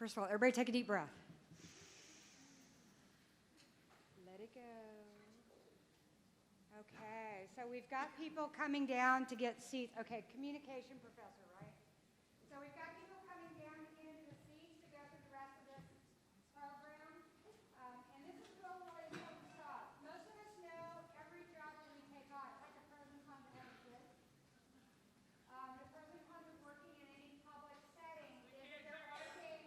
First of all, everybody take a deep breath. Let it go. Okay, so we've got people coming down to get seats. Okay, communication professor, right? So we've got people coming down into the seats to go through the rest of this program. And this is really important stuff. Most of us know every job that we take on, like the pros and cons of having kids. The pros and cons of working in any public setting is they're working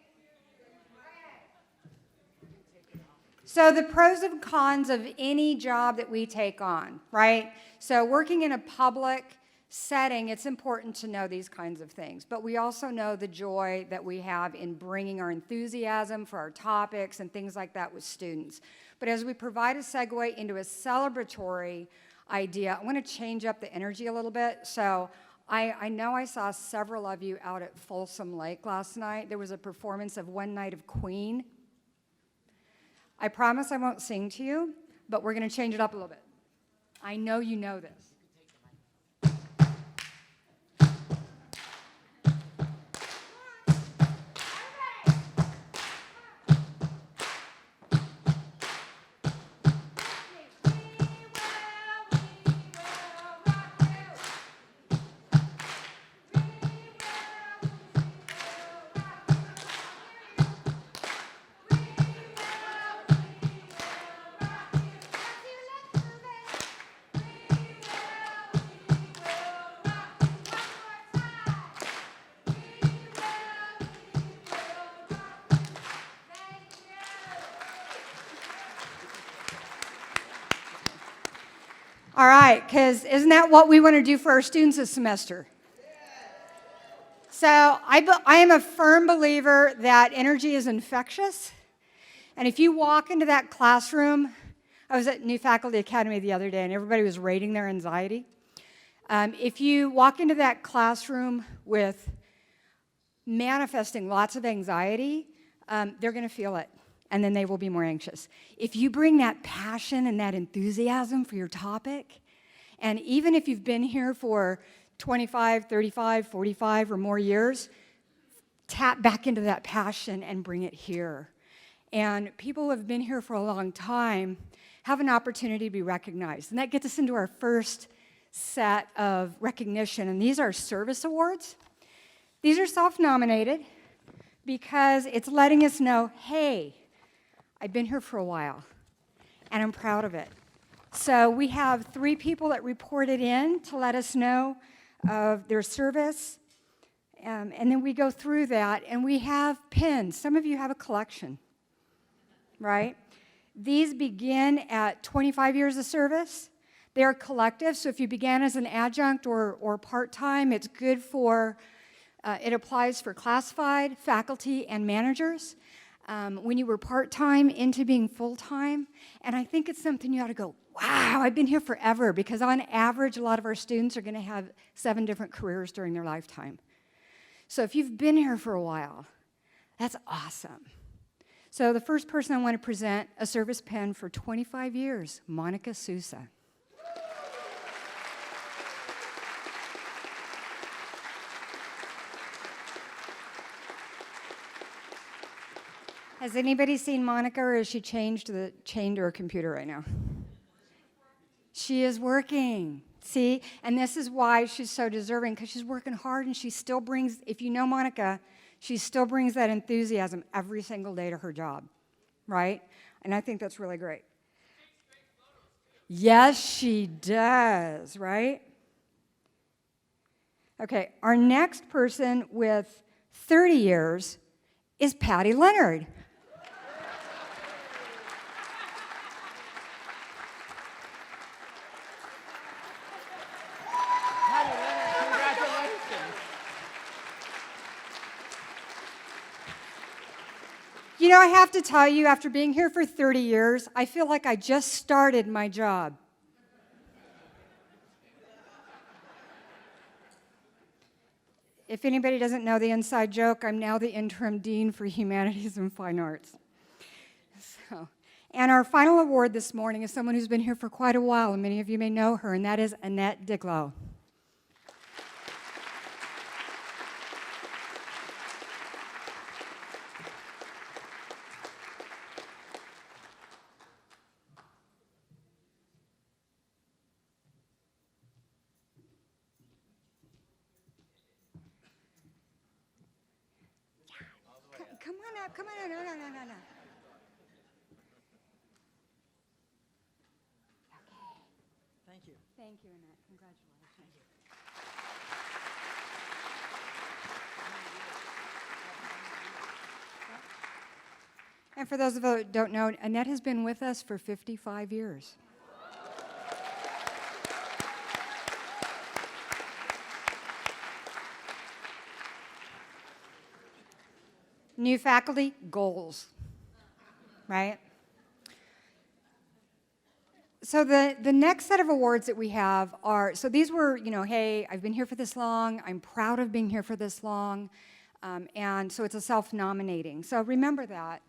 red. So the pros and cons of any job that we take on, right? So working in a public setting, it's important to know these kinds of things. But we also know the joy that we have in bringing our enthusiasm for our topics and things like that with students. But as we provide a segue into a celebratory idea, I want to change up the energy a little bit. So I know I saw several of you out at Folsom Lake last night. There was a performance of One Night of Queen. I promise I won't sing to you, but we're going to change it up a little bit. I know you know this. All right, because isn't that what we want to do for our students this semester? So I am a firm believer that energy is infectious. And if you walk into that classroom, I was at New Faculty Academy the other day, and everybody was rating their anxiety. If you walk into that classroom with manifesting lots of anxiety, they're going to feel it. And then they will be more anxious. If you bring that passion and that enthusiasm for your topic, and even if you've been here for 25, 35, 45 or more years, tap back into that passion and bring it here. And people who have been here for a long time have an opportunity to be recognized. And that gets us into our first set of recognition. And these are service awards. These are self-nominated because it's letting us know, hey, I've been here for a while, and I'm proud of it. So we have 3 people that reported in to let us know of their service, and then we go through that, and we have pins. Some of you have a collection, right? These begin at 25 years of service. They're collective, so if you began as an adjunct or part-time, it's good for, it applies for classified, faculty, and managers. When you were part-time into being full-time, and I think it's something you ought to go, wow, I've been here forever, because on average, a lot of our students are going to have 7 different careers during their lifetime. So if you've been here for a while, that's awesome. So the first person I want to present a service pin for 25 years, Monica Sousa. Has anybody seen Monica, or is she chained to her computer right now? She is working, see? And this is why she's so deserving, because she's working hard, and she still brings, if you know Monica, she still brings that enthusiasm every single day to her job, right? And I think that's really great. Yes, she does, right? Okay, our next person with 30 years is Patty Leonard. You know, I have to tell you, after being here for 30 years, I feel like I just started my job. If anybody doesn't know the inside joke, I'm now the interim dean for humanities and fine arts. And our final award this morning is someone who's been here for quite a while, and many of you may know her, and that is Annette Diglow. up. Come on, no. Okay. Thank you. Thank you, Annette. Congratulations. And for those of you who don't know, Annette has been with us for 55 years. New faculty, goals, right? So the next set of awards that we have are, so these were, hey, I've been here for this long, I'm proud of being here for this long, and so it's a self-nominating. So remember that,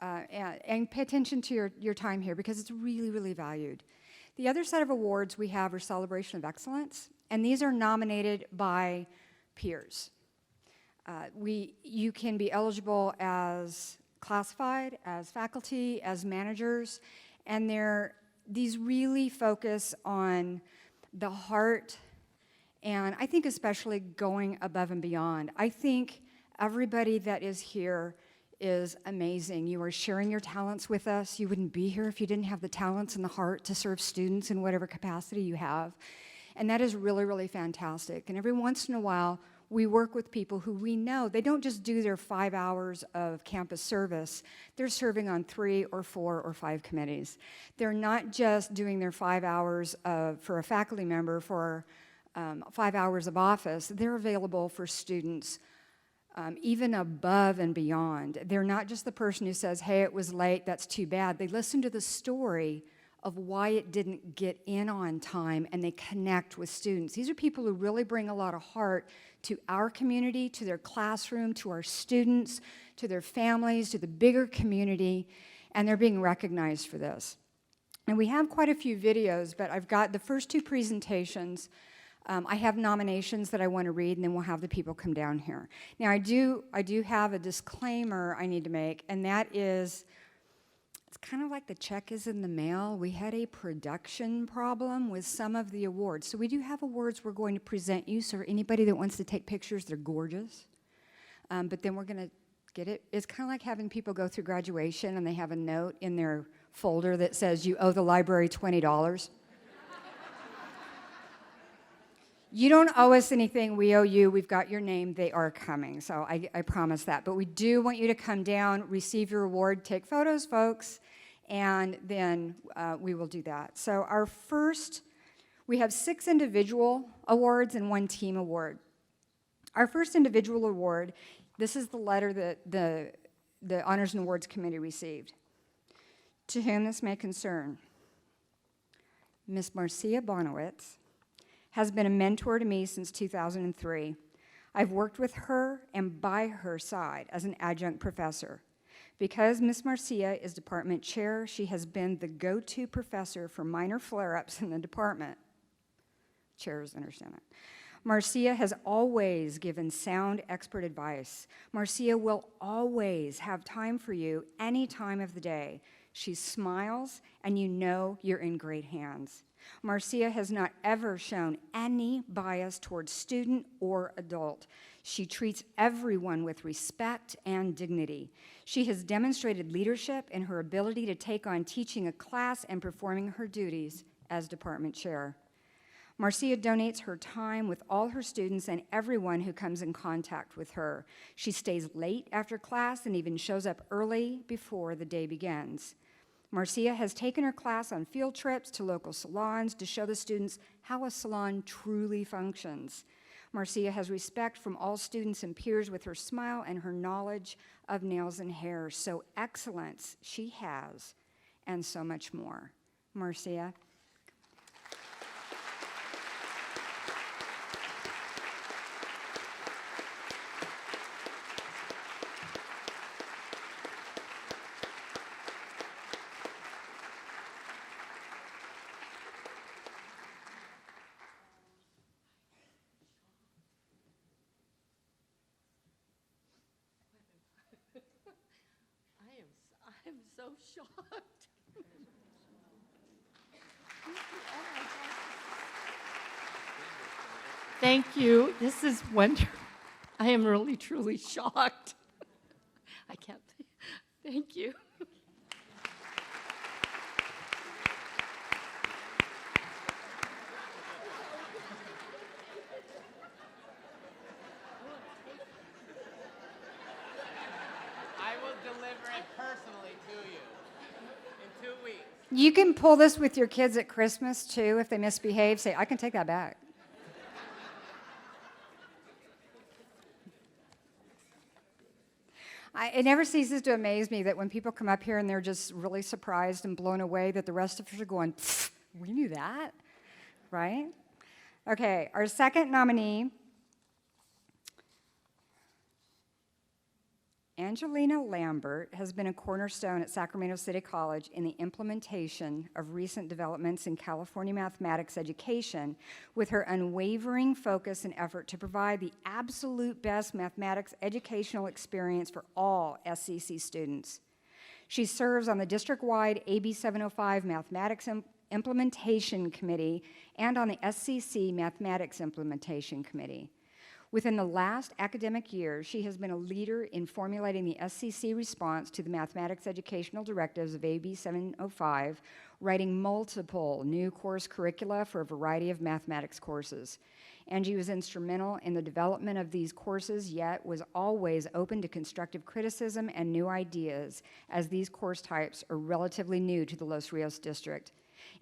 and pay attention to your time here because it's really, really valued. The other set of awards we have are Celebration of Excellence, and these are nominated by peers. You can be eligible as classified, as faculty, as managers, and these really focus on the heart, and I think especially going above and beyond. I think everybody that is here is amazing. You are sharing your talents with us. You wouldn't be here if you didn't have the talents and the heart to serve students in whatever capacity you have. And that is really, really fantastic. And every once in a while, we work with people who we know, they don't just do their 5 hours of campus service, they're serving on 3 or 4 or 5 committees. They're not just doing their 5 hours for a faculty member for 5 hours of office, they're available for students even above and beyond. They're not just the person who says, hey, it was late, that's too bad. They listen to the story of why it didn't get in on time, and they connect with students. These are people who really bring a lot of heart to our community, to their classroom, to our students, to their families, to the bigger community, and they're being recognized for this. And we have quite a few videos, but I've got the first 2 presentations. I have nominations that I want to read, and then we'll have the people come down here. Now, I do have a disclaimer I need to make, and that is, it's kind of like the check is in the mail. We had a production problem with some of the awards. So we do have awards we're going to present you. So anybody that wants to take pictures, they're gorgeous. But then we're going to get it. It's kind of like having people go through graduation and they have a note in their folder that says you owe the library $20. You don't owe us anything, we owe you, we've got your name, they are coming, so I promise that. But we do want you to come down, receive your award, take photos, folks, and then we will do that. So we have 6 individual awards and 1 team award. Our first individual award, this is the letter that the Honors and Awards Committee received. To whom this may concern, Miss Marcia Bonowitz has been a mentor to me since 2003. I've worked with her and by her side as an adjunct professor. Because Ms. Marcia is department chair, she has been the go-to professor for minor flare-ups in the department. Chairs understand that. Marcia has always given sound expert advice. Marcia will always have time for you any time of the day. She smiles, and you know you're in great hands. Marcia has not ever shown any bias towards student or adult. She treats everyone with respect and dignity. She has demonstrated leadership in her ability to take on teaching a class and performing her duties as department chair. Marcia donates her time with all her students and everyone who comes in contact with her. She stays late after class and even shows up early before the day begins. Marcia has taken her class on field trips to local salons to show the students how a salon truly functions. Marcia has respect from all students and peers with her smile and her knowledge of nails and hair. So excellence she has, and so much more. Marcia. I am so shocked. Thank you. This is wonderful. I am really, truly shocked. I can't. Thank you. I will deliver it personally to you in 2 weeks. You can pull this with your kids at Christmas too if they misbehave. Say, I can take that back. It never ceases to amaze me that when people come up here and they're just really surprised and blown away that the rest of us are going, we knew that, right? Okay, our second nominee, Angelina Lambert, has been a cornerstone at Sacramento City College in the implementation of recent developments in California mathematics education with her unwavering focus and effort to provide the absolute best mathematics educational experience for all SCC students. She serves on the district-wide AB 705 Mathematics Implementation Committee and on the SCC Mathematics Implementation Committee. Within the last academic year, she has been a leader in formulating the SCC response to the mathematics educational directives of AB 705, writing multiple new course curricula for a variety of mathematics courses. Angie was instrumental in the development of these courses, yet was always open to constructive criticism and new ideas, as these course types are relatively new to the Los Rios district.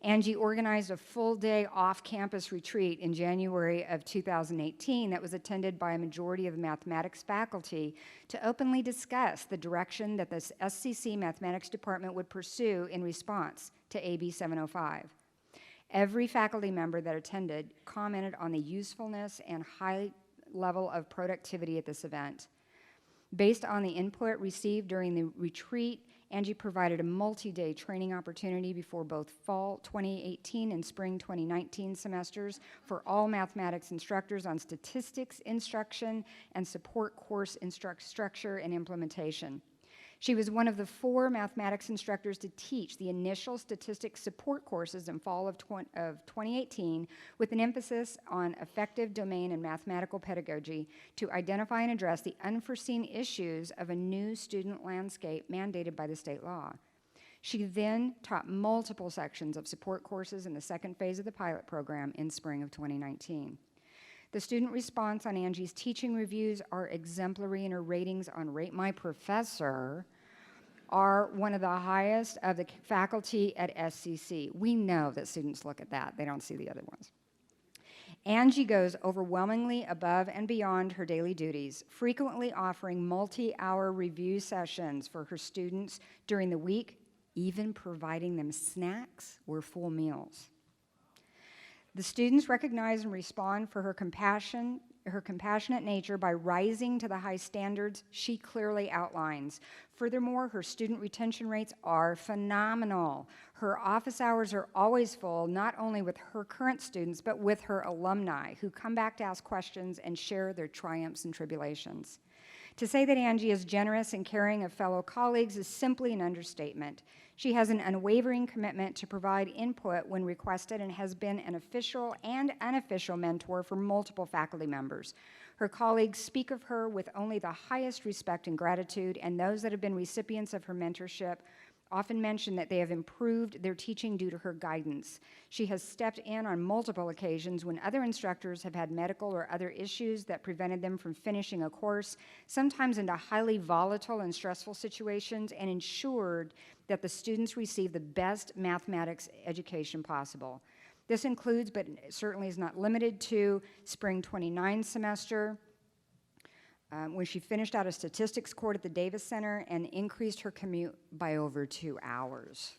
Angie organized a full-day off-campus retreat in January of 2018 that was attended by a majority of the mathematics faculty to openly discuss the direction that the SCC Mathematics Department would pursue in response to AB 705. Every faculty member that attended commented on the usefulness and high level of productivity at this event. Based on the input received during the retreat, Angie provided a multi-day training opportunity before both fall 2018 and spring 2019 semesters for all mathematics instructors on statistics instruction and support course structure and implementation. She was one of the 4 mathematics instructors to teach the initial statistics support courses in fall of 2018 with an emphasis on effective domain and mathematical pedagogy to identify and address the unforeseen issues of a new student landscape mandated by the state law. She then taught multiple sections of support courses in the second phase of the pilot program in spring of 2019. The student response on Angie's teaching reviews are exemplary, and her ratings on Rate My Professor are one of the highest of the faculty at SCC. We know that students look at that. They don't see the other ones. Angie goes overwhelmingly above and beyond her daily duties, frequently offering multi-hour review sessions for her students during the week, even providing them snacks or full meals. The students recognize and respond for her compassionate nature by rising to the high standards she clearly outlines. Furthermore, her student retention rates are phenomenal. Her office hours are always full, not only with her current students, but with her alumni who come back to ask questions and share their triumphs and tribulations. To say that Angie is generous and caring of fellow colleagues is simply an understatement. She has an unwavering commitment to provide input when requested and has been an official and unofficial mentor for multiple faculty members. Her colleagues speak of her with only the highest respect and gratitude, and those that have been recipients of her mentorship often mention that they have improved their teaching due to her guidance. She has stepped in on multiple occasions when other instructors have had medical or other issues that prevented them from finishing a course, sometimes into highly volatile and stressful situations, and ensured that the students receive the best mathematics education possible. This includes, but certainly is not limited to, spring 29 semester, when she finished out a statistics course at the Davis Center and increased her commute by over 2 hours.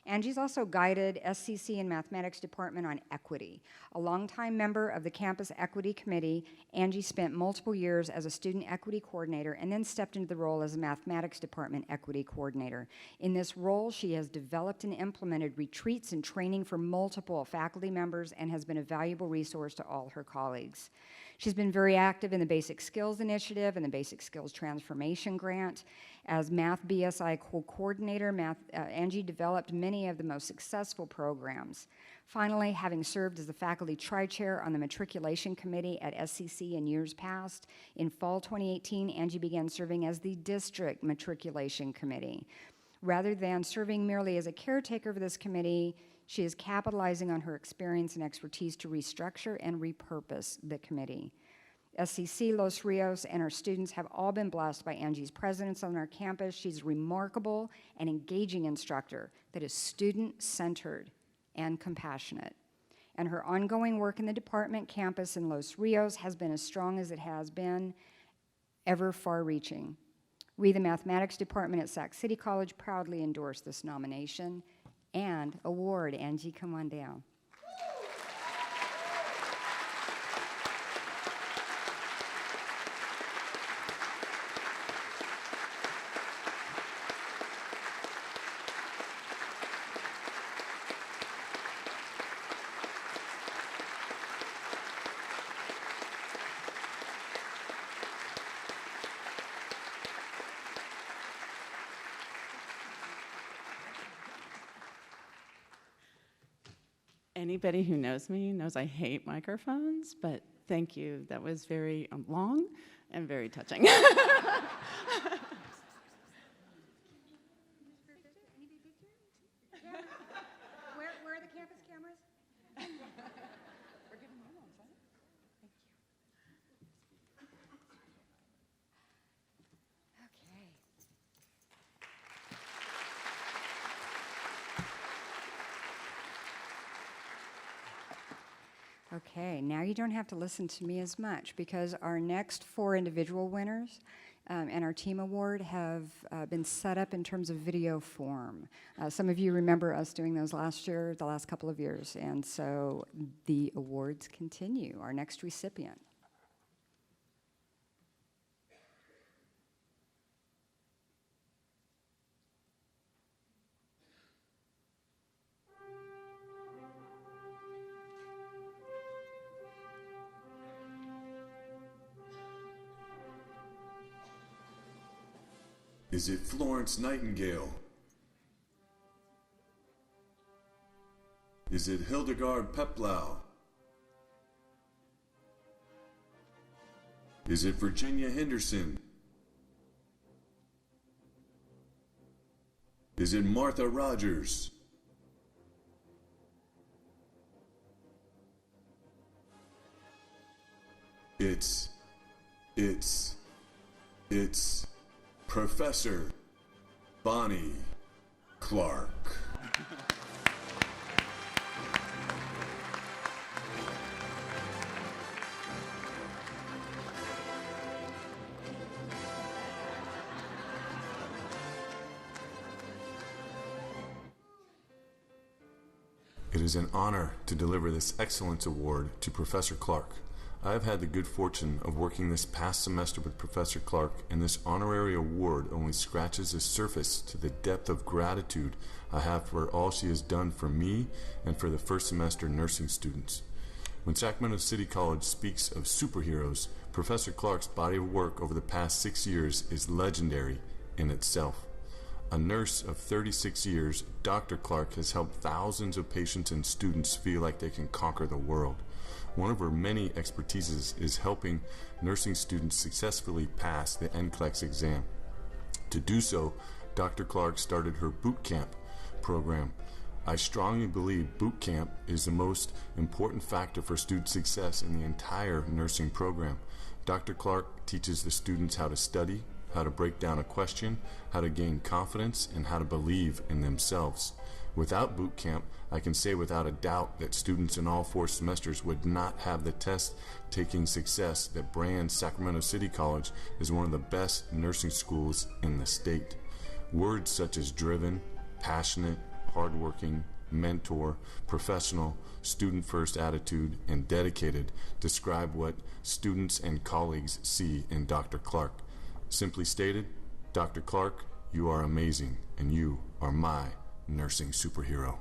Angie's also guided SCC and Mathematics Department on equity. A longtime member of the Campus Equity Committee, Angie spent multiple years as a student equity coordinator and then stepped into the role as a Mathematics Department equity coordinator. In this role, she has developed and implemented retreats and training for multiple faculty members and has been a valuable resource to all her colleagues. She's been very active in the Basic Skills Initiative and the Basic Skills Transformation Grant, As Math BSI co-coordinator, Angie developed many of the most successful programs. Finally, having served as the faculty tri-chair on the matriculation committee at SCC in years past, in fall 2018, Angie began serving as the district matriculation committee. Rather than serving merely as a caretaker for this committee, she is capitalizing on her experience and expertise to restructure and repurpose the committee. SCC, Los Rios, and our students have all been blessed by Angie's presence on our campus. She's a remarkable and engaging instructor that is student-centered and compassionate. And her ongoing work in the department campus in Los Rios has been as strong as it has been, ever far-reaching. We, the mathematics department at Sac City College, proudly endorse this nomination and award. Angie, come on down. Anybody who knows me knows I hate microphones, but thank you. That was very long and very touching. Where are the campus cameras? We're giving you one, right? Thank you. Okay. Okay, now you don't have to listen to me as much because our next 4 individual winners and our team award have been set up in terms of video form. Some of you remember us doing those last year, the last couple of years, and so the awards continue. Our next recipient. Is it Florence Nightingale? Is it Hildegard Peplau? Is it Virginia Henderson? Is it Martha Rogers? It's Professor Bonnie Clark. It is an honor to deliver this Excellence Award to Professor Clark. I have had the good fortune of working this past semester with Professor Clark, and this honorary award only scratches the surface to the depth of gratitude I have for all she has done for me and for the first semester nursing students. When Sacramento City College speaks of superheroes, Professor Clark's body of work over the past 6 years is legendary in itself. A nurse of 36 years, Dr. Clark has helped thousands of patients and students feel like they can conquer the world. One of her many expertises is helping nursing students successfully pass the NCLEX exam. To do so, Dr. Clark started her boot camp program. I strongly believe boot camp is the most important factor for student success in the entire nursing program. Dr. Clark teaches the students how to study, how to break down a question, how to gain confidence, and how to believe in themselves. Without boot camp, I can say without a doubt that students in all 4 semesters would not have the test-taking success that brands Sacramento City College as one of the best nursing schools in the state. Words such as driven, passionate, hardworking, mentor, professional, student-first attitude, and dedicated describe what students and colleagues see in Dr. Clark. Simply stated, Dr. Clark, you are amazing, and you are my nursing superhero.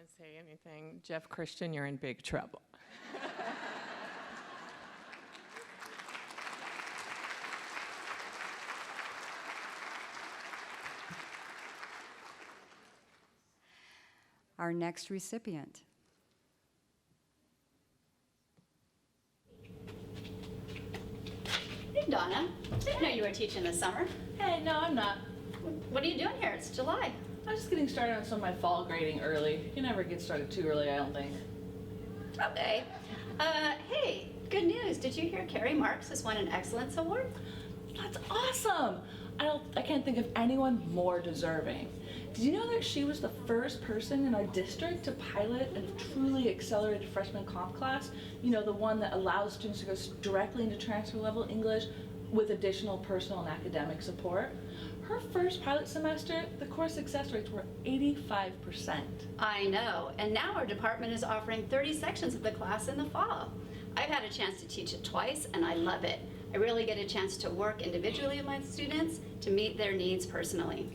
to say anything. Jeff Christian, you're in big trouble. Our next recipient. Hey, Donna. I didn't know you were teaching this summer. Hey, no, I'm not. What are you doing here? It's July. I'm just getting started on some of my fall grading early. You never get started too early, I don't think. Okay. Hey, good news. Did you hear Carrie Marks has won an Excellence Award? That's awesome! I can't think of anyone more deserving. Did you know that she was the first person in our district to pilot a truly accelerated freshman comp class? You know, the one that allows students to go directly into transfer level English with additional personal and academic support. Her first pilot semester, the course success rates were 85%. I know. And now our department is offering 30 sections of the class in the fall. I've had a chance to teach it twice, and I love it. I really get a chance to work individually with my students to meet their needs personally.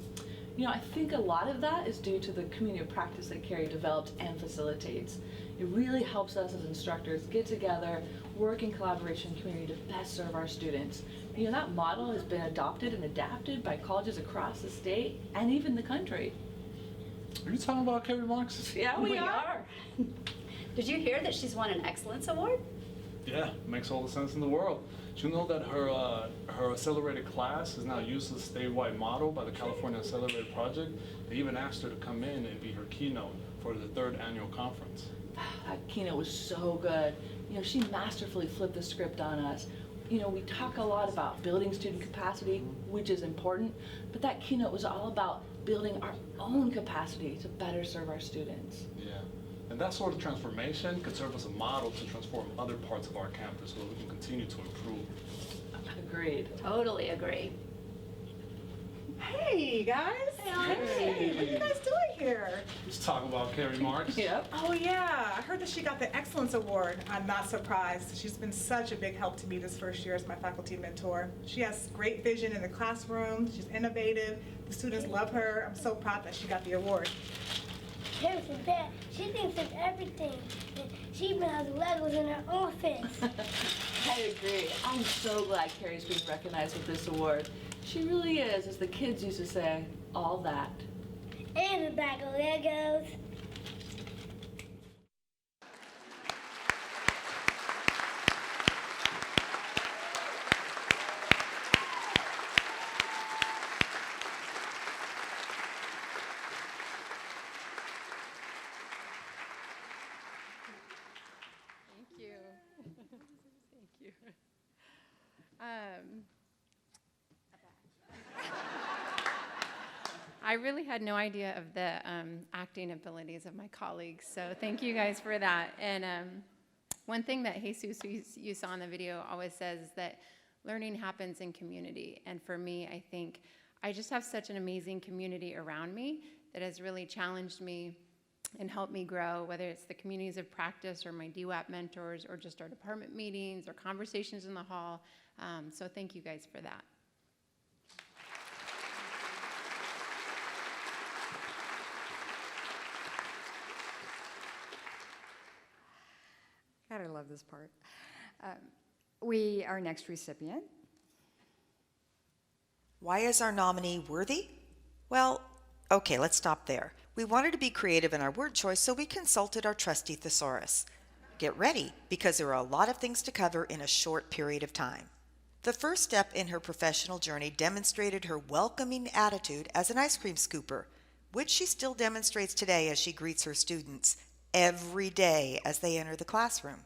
You know, I think a lot of that is due to the community of practice that Carrie developed and facilitates. It really helps us as instructors get together, work in collaboration community to best serve our students. You know, that model has been adopted and adapted by colleges across the state and even the country. Are you talking about Carrie Marks? Yeah, we are. Did you hear that she's won an Excellence Award? Yeah, makes all the sense in the world. Do you know that her accelerated class is now used as a statewide model by the California Accelerated Project? They even asked her to come in and be her keynote for the 3rd annual conference. That keynote was so good. You know, she masterfully flipped the script on us. You know, we talk a lot about building student capacity, which is important, but that keynote was all about building our own capacity to better serve our students. Yeah, and that sort of transformation could serve as a model to transform other parts of our campus so that we can continue to improve. Agreed. Totally agree. Hey, guys. Hey. What are you guys doing here? Let's talk about Carrie Marks. Yep. Oh, yeah. I heard that she got the Excellence Award. I'm not surprised. She's been such a big help to me this first year as my faculty mentor. She has great vision in the classroom. She's innovative. The students love her. I'm so proud that she got the award. Carrie's the best. She thinks of everything. She even has Legos in her office. I agree. I'm so glad Carrie's being recognized with this award. She really is, as the kids used to say, all that. And a bag of Legos. Thank you. Thank you. I really had no idea of the acting abilities of my colleagues, so thank you guys for that. And one thing that Jesus, who you saw in the video, always says is that learning happens in community. And for me, I think I just have such an amazing community around me that has really challenged me and helped me grow, whether it's the communities of practice or my DWAP mentors or just our department meetings or conversations in the hall. So thank you guys for that. God, I love this part. Our next recipient. Why is our nominee worthy? Well, okay, let's stop there. We wanted to be creative in our word choice, so we consulted our trusty thesaurus. Get ready, because there are a lot of things to cover in a short period of time. The first step in her professional journey demonstrated her welcoming attitude as an ice cream scooper, which she still demonstrates today as she greets her students every day as they enter the classroom.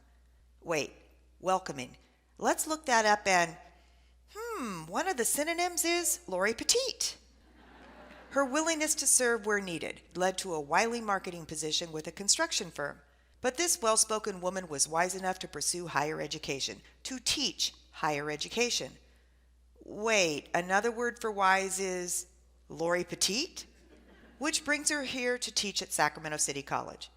Wait, welcoming. Let's look that up and, one of the synonyms is Lori Petite. Her willingness to serve where needed led to a wily marketing position with a construction firm. But this well-spoken woman was wise enough to pursue higher education, to teach higher education. Wait, another word for wise is Lori Petite? Which brings her here to teach at Sacramento City College.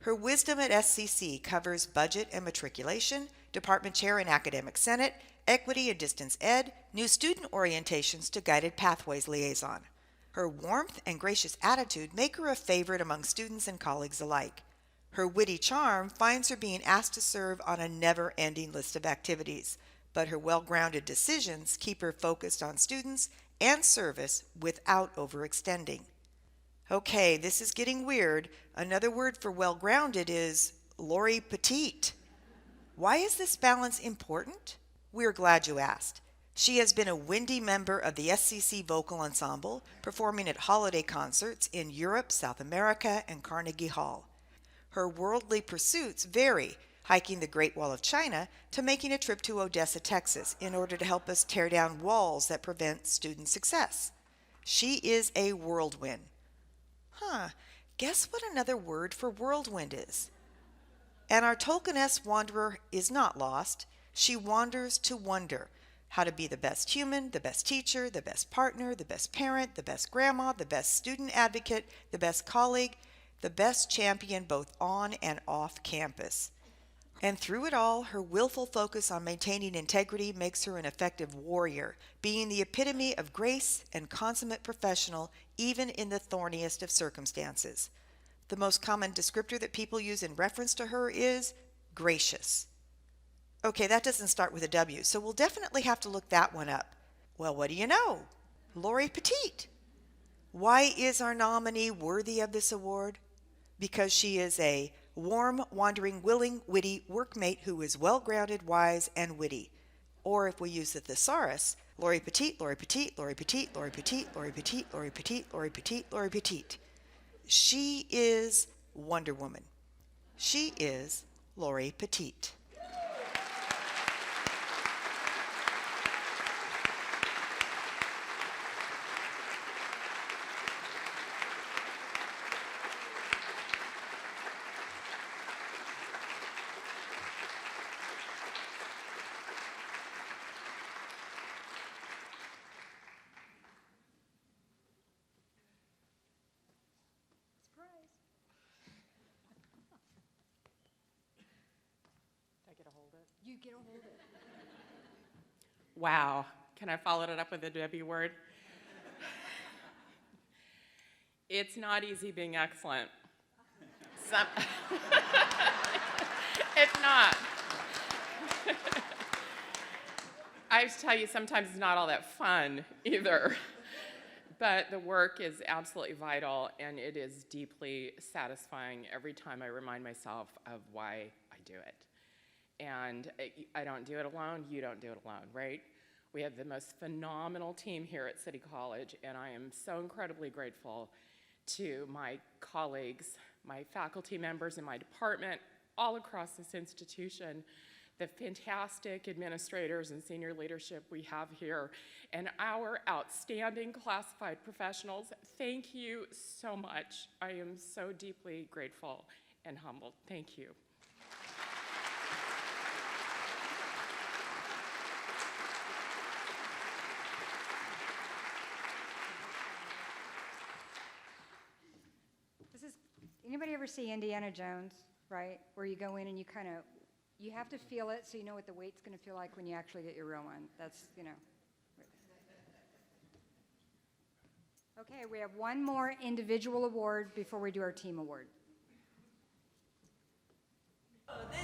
Her wisdom at SCC covers budget and matriculation, department chair and academic senate, equity and distance ed, new student orientations to guided pathways liaison. Her warmth and gracious attitude make her a favorite among students and colleagues alike. Her witty charm finds her being asked to serve on a never-ending list of activities, but her well-grounded decisions keep her focused on students and service without overextending. Okay, this is getting weird. Another word for well-grounded is Lori Petite. Why is this balance important? We're glad you asked. She has been a windy member of the SCC Vocal Ensemble, performing at holiday concerts in Europe, South America, and Carnegie Hall. Her worldly pursuits vary, hiking the Great Wall of China to making a trip to Odessa, Texas, in order to help us tear down walls that prevent student success. She is a whirlwind. Guess what another word for whirlwind is? And our Tolkien-esque wanderer is not lost. She wanders to wonder how to be the best human, the best teacher, the best partner, the best parent, the best grandma, the best student advocate, the best colleague, the best champion both on and off campus. And through it all, her willful focus on maintaining integrity makes her an effective warrior, being the epitome of grace and consummate professional even in the thorniest of circumstances. The most common descriptor that people use in reference to her is gracious. Okay, that doesn't start with a W, so we'll definitely have to look that one up. Well, what do you know? Lori Petite. Why is our nominee worthy of this award? Because she is a warm, wandering, willing, witty workmate who is well-grounded, wise, and witty. Or if we use the thesaurus, Lori Petite, Lori Petite, Lori Petite, Lori Petite, Lori Petite, Lori Petite, Lori Petite, Lori Petite. She is Wonder Woman. She is Lori Petite. You get a hold of it. Wow. Can I follow it up with a W word? It's not easy being excellent. It's not. I have to tell you, sometimes it's not all that fun either. But the work is absolutely vital, and it is deeply satisfying every time I remind myself of why I do it. And I don't do it alone, you don't do it alone, right? We have the most phenomenal team here at City College, and I am so incredibly grateful to my colleagues, my faculty members in my department, all across this institution, the fantastic administrators and senior leadership we have here, and our outstanding classified professionals. Thank you so much. I am so deeply grateful and humbled. Thank you. Anybody ever see Indiana Jones, right? Where you go in and you have to feel it so you know what the weight's going to feel like when you actually get your real one. That's. Okay, we have one more individual award before we do our team award.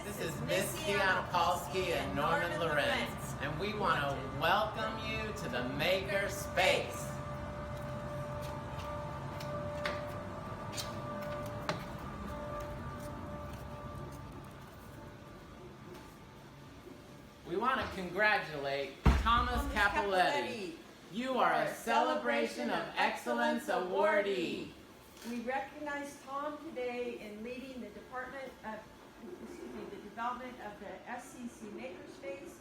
This is Miss Deanna Polsky and Norman Lorenz, and we want to welcome you to the Maker Space. We want to congratulate Thomas Capoletti. You are a Celebration of Excellence awardee. We recognize Tom today in leading the the development of the SCC Makerspace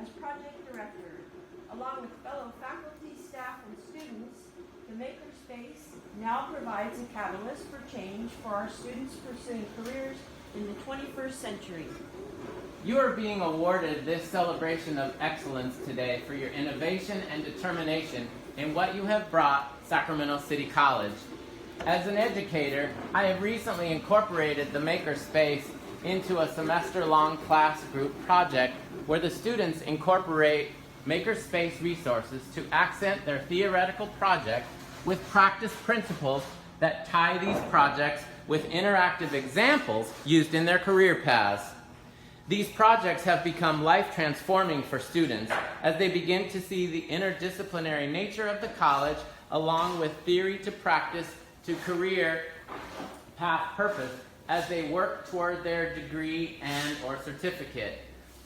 as project director. Along with fellow faculty, staff, and students, the Makerspace now provides a catalyst for change for our students pursuing careers in the 21st century. You are being awarded this Celebration of Excellence today for your innovation and determination in what you have brought Sacramento City College. As an educator, I have recently incorporated the Makerspace into a semester-long class group project where the students incorporate Makerspace resources to accent their theoretical project with practice principles that tie these projects with interactive examples used in their career paths. These projects have become life-transforming for students as they begin to see the interdisciplinary nature of the college along with theory to practice to career path purpose as they work toward their degree and or certificate.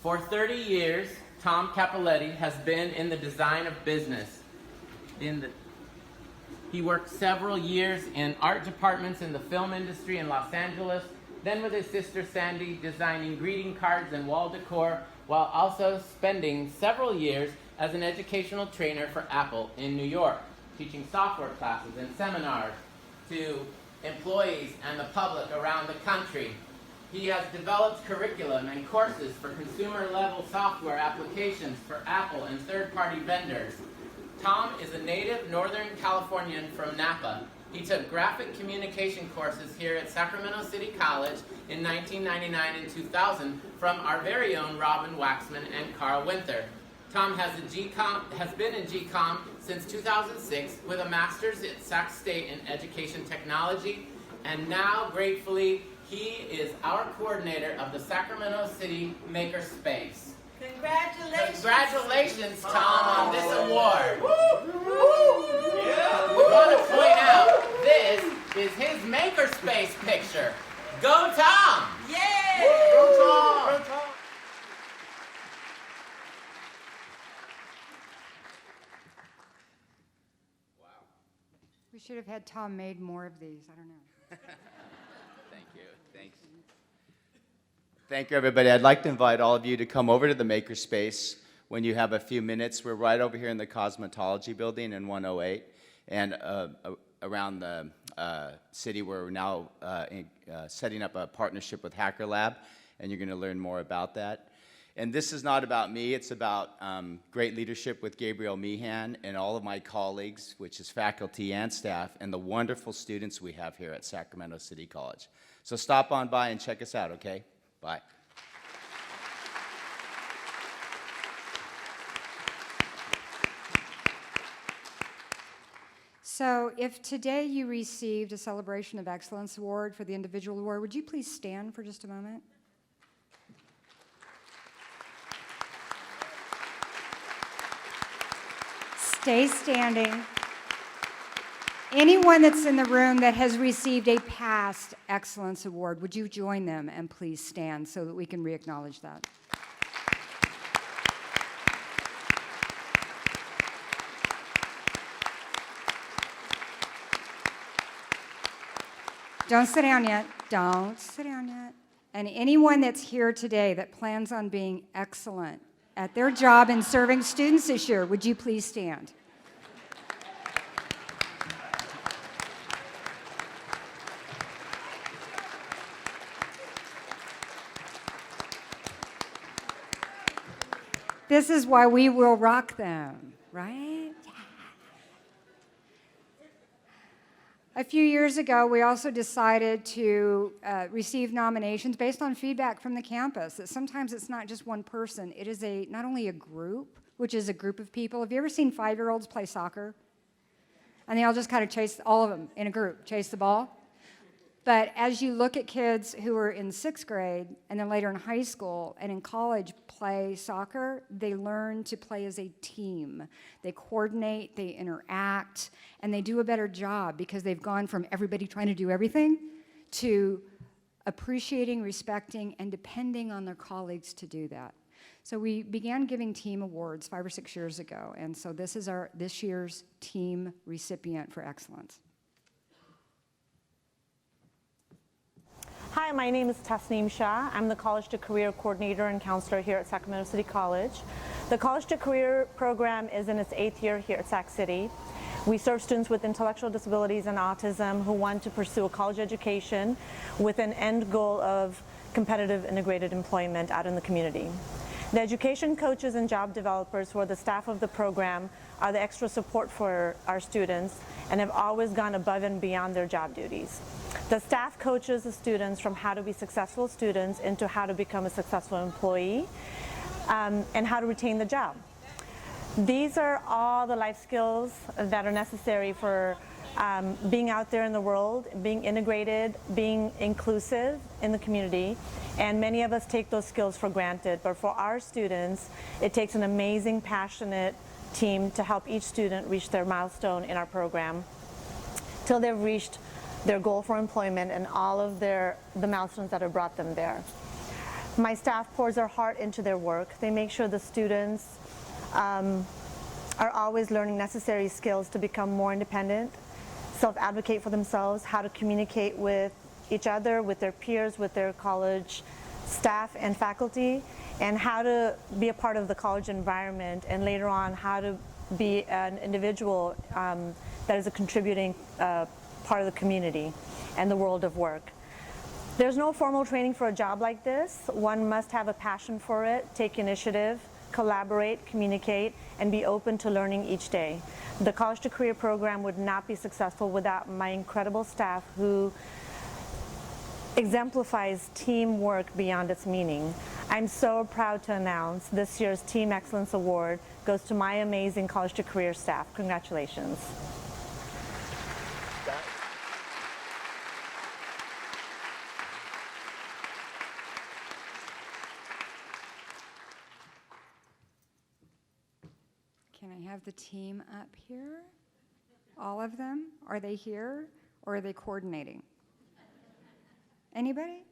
For 30 years, Tom Capoletti has been in the design of business. He worked several years in art departments in the film industry in Los Angeles, then with his sister Sandy designing greeting cards and wall decor, while also spending several years as an educational trainer for Apple in New York, teaching software classes and seminars to employees and the public around the country. He has developed curriculum and courses for consumer-level software applications for Apple and third-party vendors. Tom is a native Northern Californian from Napa. He took graphic communication courses here at Sacramento City College in 1999 and 2000 from our very own Robin Waxman and Carl Winther. Tom has been in GCOM since 2006 with a master's at Sac State in Education Technology, and now, gratefully, he is our coordinator of the Sacramento City Makerspace. Congratulations. Congratulations, Tom, on this award. We want to point out this is his Makerspace picture. Go, Tom! Yay! Go, Tom! Go, Tom! We should have had Tom made more of these. I don't know. Thank you. Thanks. Thank you, everybody. I'd like to invite all of you to come over to the Makerspace when you have a few minutes. We're right over here in the Cosmetology Building in 108, and around the city we're now setting up a partnership with Hacker Lab, and you're going to learn more about that. And this is not about me, it's about great leadership with Gabriel Meehan and all of my colleagues, which is faculty and staff, and the wonderful students we have here at Sacramento City College. So stop on by and check us out, okay? Bye. So if today you received a Celebration of Excellence Award for the individual award, would you please stand for just a moment? Stay standing. Anyone that's in the room that has received a past Excellence Award, would you join them and please stand so that we can re-acknowledge that? Don't sit down yet. Don't sit down yet. And anyone that's here today that plans on being excellent at their job in serving students this year, would you please stand? This is why we will rock them, right? A few years ago, we also decided to receive nominations based on feedback from the campus, that sometimes it's not just one person, it is not only a group, which is a group of people. Have you ever seen 5-year-olds play soccer? And they all just kind of chase, all of them in a group, chase the ball. But as you look at kids who are in 6th grade and then later in high school and in college play soccer, they learn to play as a team. They coordinate, they interact, and they do a better job because they've gone from everybody trying to do everything to appreciating, respecting, and depending on their colleagues to do that. So we began giving team awards 5 or 6 years ago, and so this is this year's team recipient for excellence. Hi, my name is Tasneem Shah. I'm the College to Career Coordinator and Counselor here at Sacramento City College. The College to Career program is in its 8th year here at Sac City. We serve students with intellectual disabilities and autism who want to pursue a college education with an end goal of competitive integrated employment out in the community. The education coaches and job developers who are the staff of the program are the extra support for our students and have always gone above and beyond their job duties. The staff coaches the students from how to be successful students into how to become a successful employee and how to retain the job. These are all the life skills that are necessary for being out there in the world, being integrated, being inclusive in the community. And many of us take those skills for granted. But for our students, it takes an amazing, passionate team to help each student reach their milestone in our program till they've reached their goal for employment and all of the milestones that have brought them there. My staff pours their heart into their work. They make sure the students are always learning necessary skills to become more independent, self-advocate for themselves, how to communicate with each other, with their peers, with their college staff and faculty, and how to be a part of the college environment, and later on how to be an individual that is a contributing part of the community and the world of work. There's no formal training for a job like this. One must have a passion for it, take initiative, collaborate, communicate, and be open to learning each day. The College to Career program would not be successful without my incredible staff who exemplifies teamwork beyond its meaning. I'm so proud to announce this year's Team Excellence Award goes to my amazing College to Career staff. Congratulations. Can I have the team up here? All of them? Are they here or are they coordinating? Anybody?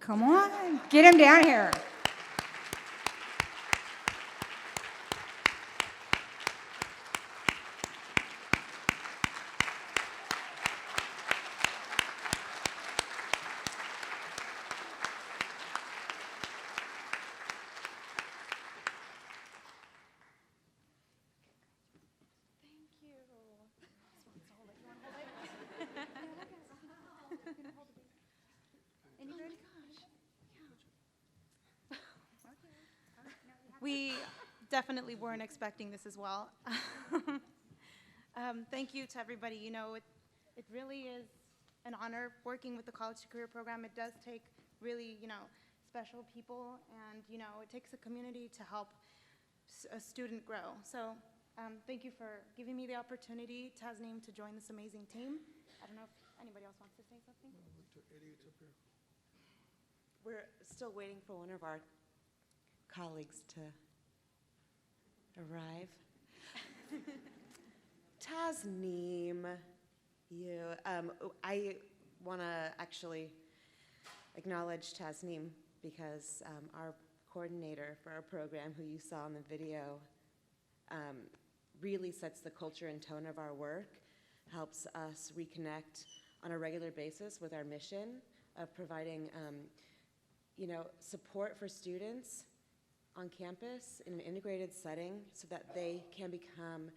Come on, get them down here. We definitely weren't expecting this as well. Thank you to everybody. You know, it really is an honor working with the College to Career program. It does take really, special people, and, it takes a community to help a student grow. So thank you for giving me the opportunity, Tasneem, to join this amazing team. I don't know if anybody else wants to say something. We're still waiting for one of our colleagues to arrive. Tasneem, I want to actually acknowledge Tasneem because our coordinator for our program, who you saw in the video, really sets the culture and tone of our work, helps us reconnect on a regular basis with our mission of providing support for students on campus in an integrated setting so that they can become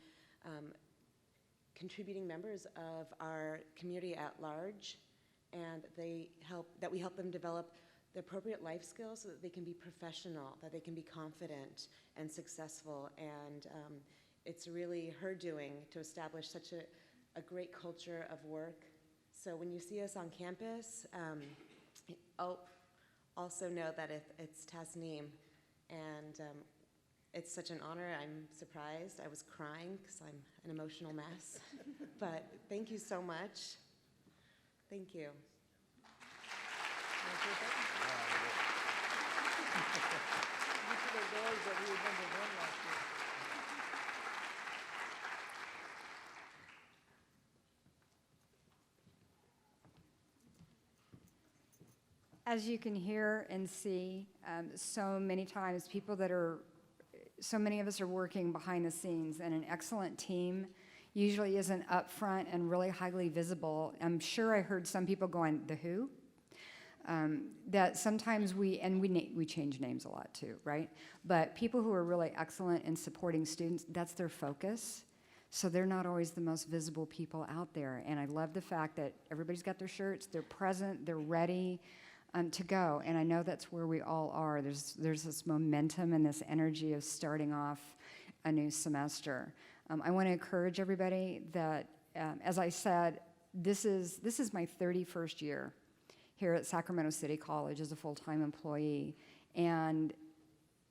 contributing members of our community at large, and that we help them develop the appropriate life skills so that they can be professional, that they can be confident and successful. And it's really her doing to establish such a great culture of work. So when you see us on campus, also know that it's Tasneem. And it's such an honor. I'm surprised. I was crying because I'm an emotional mess. But thank you so much. Thank you. As you can hear and see, so many times so many of us are working behind the scenes, and an excellent team usually isn't up front and really highly visible. I'm sure I heard some people going, the who? That sometimes we change names a lot too, right? But people who are really excellent in supporting students, that's their focus. So they're not always the most visible people out there. And I love the fact that everybody's got their shirts, they're present, they're ready to go. And I know that's where we all are. There's this momentum and this energy of starting off a new semester. I want to encourage everybody that, as I said, this is my 31st year here at Sacramento City College as a full-time employee. And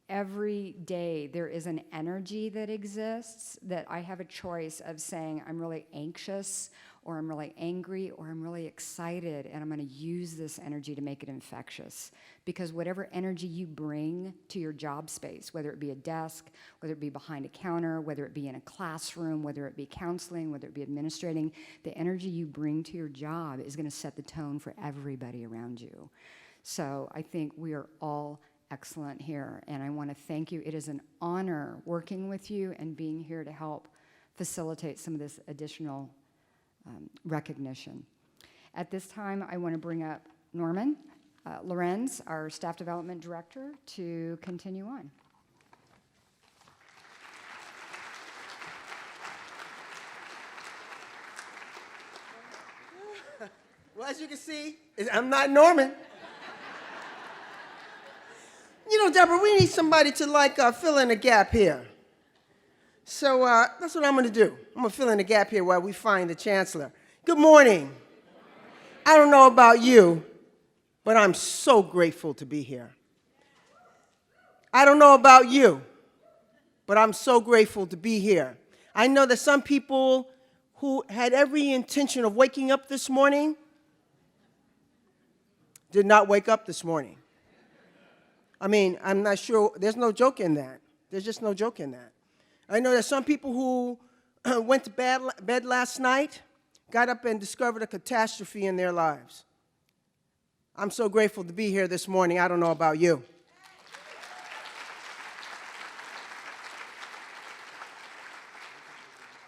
every day there is an energy that exists that I have a choice of saying I'm really anxious, or I'm really angry, or I'm really excited, and I'm going to use this energy to make it infectious. Because whatever energy you bring to your job space, whether it be a desk, whether it be behind a counter, whether it be in a classroom, whether it be counseling, whether it be administrating, the energy you bring to your job is going to set the tone for everybody around you. So I think we are all excellent here, and I want to thank you. It is an honor working with you and being here to help facilitate some of this additional recognition. At this time, I want to bring up Norman Lorenz, our Staff Development Director, to continue on. Well, as you can see, I'm not Norman. You know, Deborah, we need somebody to fill in a gap here. So that's what I'm going to do. I'm going to fill in the gap here while we find the chancellor. Good morning. I don't know about you, but I'm so grateful to be here. I don't know about you, but I'm so grateful to be here. I know that some people who had every intention of waking up this morning did not wake up this morning. I mean, I'm not sure, there's no joke in that. There's just no joke in that. I know that some people who went to bed last night got up and discovered a catastrophe in their lives. I'm so grateful to be here this morning. I don't know about you.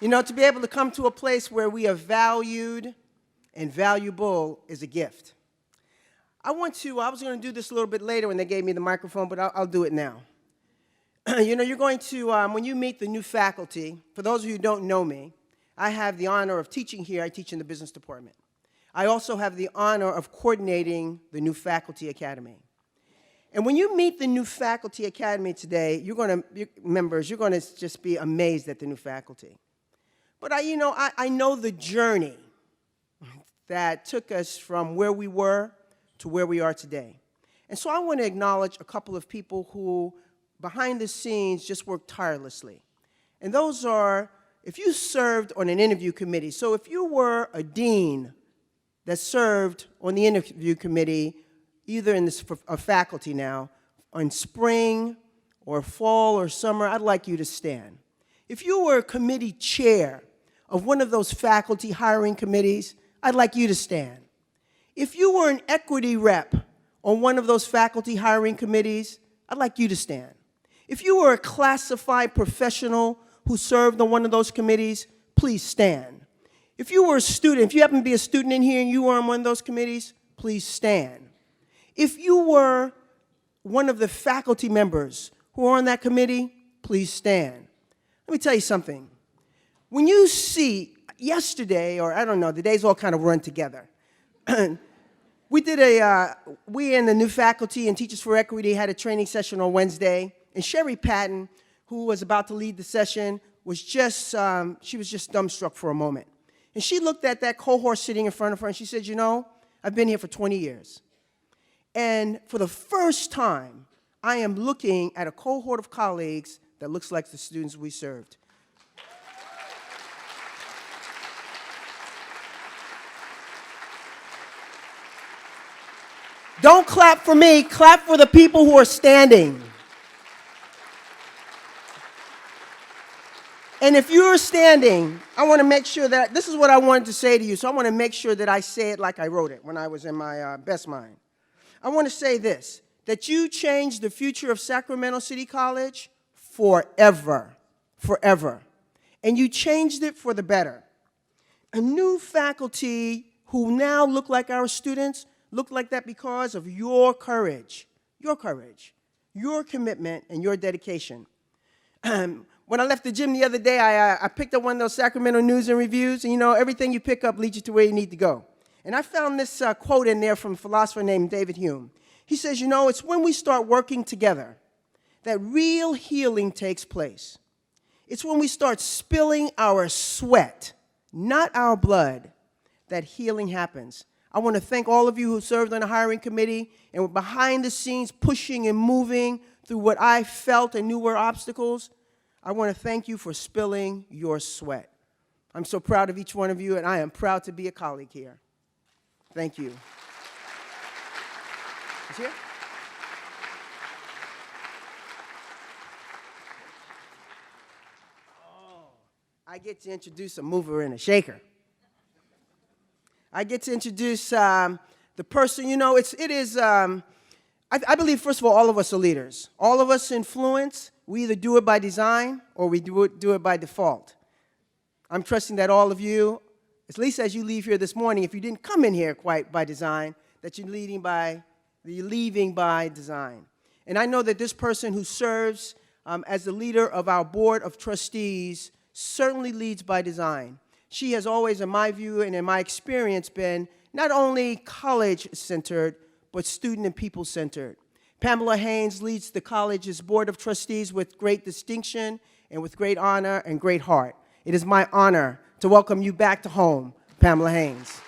You know, to be able to come to a place where we are valued and valuable is a gift. I was going to do this a little bit later when they gave me the microphone, but I'll do it now. You know, you're going to, when you meet the new faculty, for those of you who don't know me, I have the honor of teaching here. I teach in the business department. I also have the honor of coordinating the new faculty academy. And when you meet the new faculty academy today, you're going to just be amazed at the new faculty. But I know the journey that took us from where we were to where we are today. And so I want to acknowledge a couple of people who, behind the scenes, just worked tirelessly. And those are, if you served on an interview committee, so if you were a dean that served on the interview committee, either in a faculty now, on spring or fall or summer, I'd like you to stand. If you were a committee chair of one of those faculty hiring committees, I'd like you to stand. If you were an equity rep on one of those faculty hiring committees, I'd like you to stand. If you were a classified professional who served on one of those committees, please stand. If you were a student, if you happen to be a student in here and you were on one of those committees, please stand. If you were one of the faculty members who are on that committee, please stand. Let me tell you something. When you see yesterday, or I don't know, the days all kind of run together. We and the new faculty and Teachers for Equity had a training session on Wednesday, and Sherry Patton, who was about to lead the session, was just dumbstruck for a moment. And she looked at that cohort sitting in front of her, and she said, you know, I've been here for 20 years. And for the first time, I am looking at a cohort of colleagues that looks like the students we served. Don't clap for me, clap for the people who are standing. And if you're standing, I want to make sure that, this is what I wanted to say to you, so I want to make sure that I say it like I wrote it when I was in my best mind. I want to say this, that you changed the future of Sacramento City College forever, forever. And you changed it for the better. A new faculty who now look like our students look like that because of your courage, your commitment, and your dedication. When I left the gym the other day, I picked up one of those Sacramento News and Reviews, and you know, everything you pick up leads you to where you need to go. And I found this quote in there from a philosopher named David Hume. He says, you know, it's when we start working together that real healing takes place. It's when we start spilling our sweat, not our blood, that healing happens. I want to thank all of you who served on the hiring committee and were behind the scenes pushing and moving through what I felt and knew were obstacles. I want to thank you for spilling your sweat. I'm so proud of each one of you, and I am proud to be a colleague here. Thank you. Is here? Oh, I get to introduce a mover and a shaker. I get to introduce the person, you know, I believe, first of all of us are leaders. All of us influence. We either do it by design or we do it by default. I'm trusting that all of you, at least as you leave here this morning, if you didn't come in here quite by design, that you're leaving by design. And I know that this person who serves as the leader of our board of trustees certainly leads by design. She has always, in my view and in my experience, been not only college-centered, but student and people-centered. Pamela Haynes leads the college's board of trustees with great distinction and with great honor and great heart. It is my honor to welcome you back to home, Pamela Haynes.